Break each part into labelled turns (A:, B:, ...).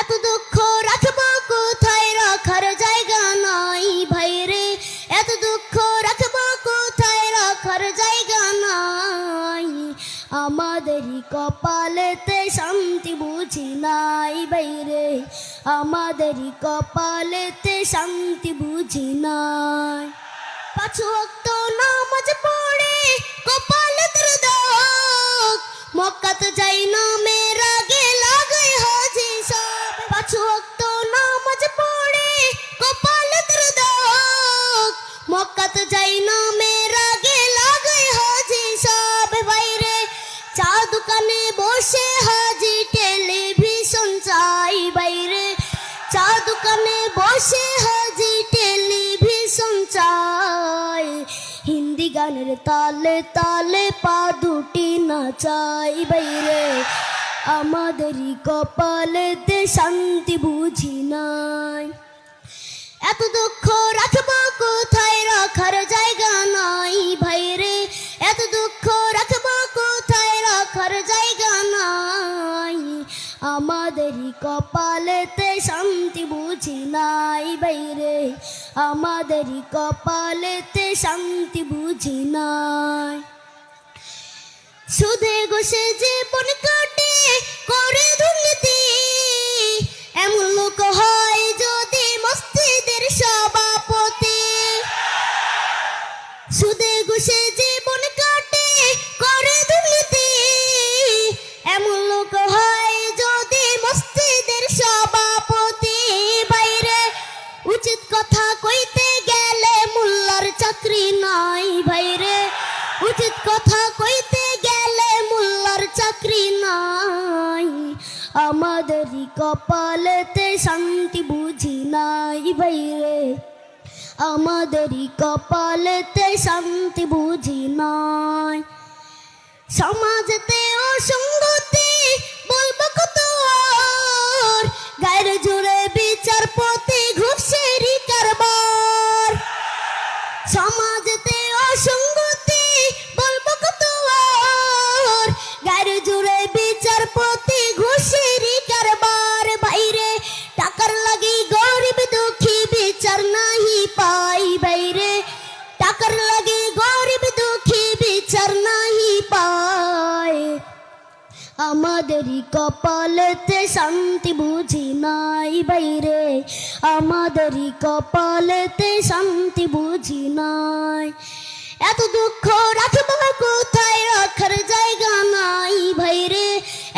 A: এত দুঃখ রাখবো কোথায়, রাখার জায়গা নাই ভাইরে। এত দুঃখ রাখবো কোথায়, রাখার জায়গা নাই। আমাদেরই কপালেতে শান্তি বুঝি নাই বাইরে, আমাদেরই কপালেতে শান্তি বুঝি নাই। 5 ওয়াক্ত নামাজ পড়ে কপালের দাগ, মক্কাতে যাই না মেরা গে লাগাই হাজি সব। 5 ওয়াক্ত নামাজ পড়ে কপালের দাগ, মক্কাতে যাই না মেরা গে লাগাই হাজি সব। বাইরে চা দোকানে বসে হাজি টেলিভিশন চাই বাইরে, চা দোকানে বসে হাজি টেলিভিশন চাই। হিন্দি গানের তালে তালে পা দুটি নাচাই বাইরে, আমাদেরই কপালেতে শান্তি বুঝি নাই। এত দুঃখ রাখবো কোথায়, রাখার জায়গা নাই ভাইরে। এত দুঃখ রাখবো কোথায়, রাখার জায়গা নাই। আমাদেরই কপালেতে শান্তি বুঝি নাই বাইরে, আমাদেরই কপালেতে শান্তি বুঝি নাই। সুদে ঘুষে জীবন কাটে করে দুর্নীতি, এমন লোক হয় যদি মসজিদের সভাপতি। সুদে ঘুষে জীবন কাটে করে দুর্নীতি, এমন লোক হয় যদি মসজিদের সভাপতি। বাইরে উচিত কথা কইতে গেলে মোল্লার চাকরি নাই ভাইরে, উচিত কথা কইতে গেলে মোল্লার চাকরি নাই। আমাদেরই কপালেতে শান্তি বুঝি নাই ভাইরে, আমাদেরই কপালেতে শান্তি বুঝি নাই। সমাজেতে অসঙ্গতি বলবো কত আর, গায়ের জোরে বিচারপতি ঘুষেরই কারবার। সমাজেতে অসঙ্গতি বলবো কত আর, গায়ের জোরে বিচারপতি ঘুষেরই কারবার। বাইরে টাকার লাগি গরিব দুঃখী বিচার নাহি পাই বাইরে, টাকার লাগি গরিব দুঃখী বিচার নাহি পায়। আমাদেরই কপালেতে শান্তি বুঝি নাই বাইরে, আমাদেরই কপালেতে শান্তি বুঝি নাই। এত দুঃখ রাখবো কোথায়, রাখার জায়গা নাই ভাইরে।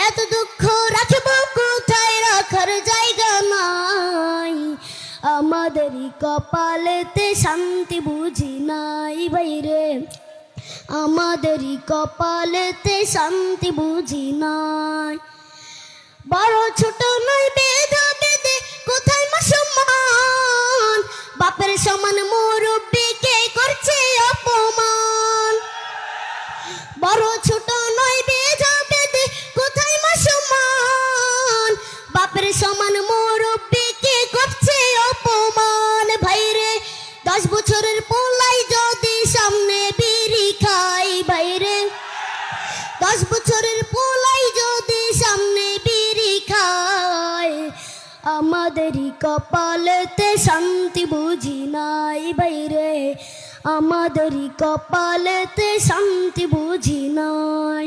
A: এত দুঃখ রাখবো কোথায়, রাখার জায়গা নাই। আমাদেরই কপালেতে শান্তি বুঝি নাই বাইরে, আমাদেরই কপালেতে শান্তি বুঝি নাই। বড় ছোট নয় বেধা বেদে কোথায় মা সম্মান, বাপের সমান মুরব্বিকে করছে অপমান। বড় ছোট নয় বেধা বেদে কোথায় মা সম্মান, বাপের সমান মুরব্বিকে করছে অপমান। ভাইরে 10 বছরের পোলাই যদি সামনে বিড়ি খাই বাইরে, 10 বছরের পোলাই যদি সামনে বিড়ি খায়। আমাদেরই কপালেতে শান্তি বুঝি নাই বাইরে, আমাদেরই কপালেতে শান্তি বুঝি নাই।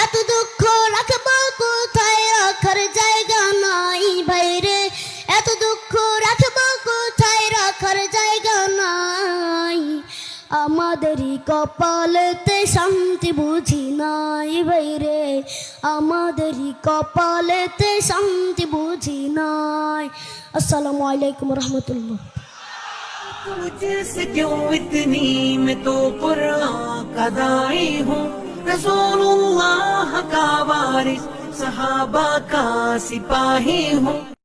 A: এত দুঃখ রাখবো কোথায়, রাখার জায়গা নাই বাইরে। এত দুঃখ রাখবো কোথায়, রাখার জায়গা নাই। আমাদেরই কপালেতে শান্তি বুঝি নাই বাইরে, আমাদেরই কপালেতে শান্তি বুঝি নাই। আসসালামু আলাইকুম রহমতুল্লাহ।
B: तुझसे क्यों इतनी मैं तो कुरान का दाई हूँ, रसूलुल्लाह का वारिस सहाबा का सिपाही हूँ।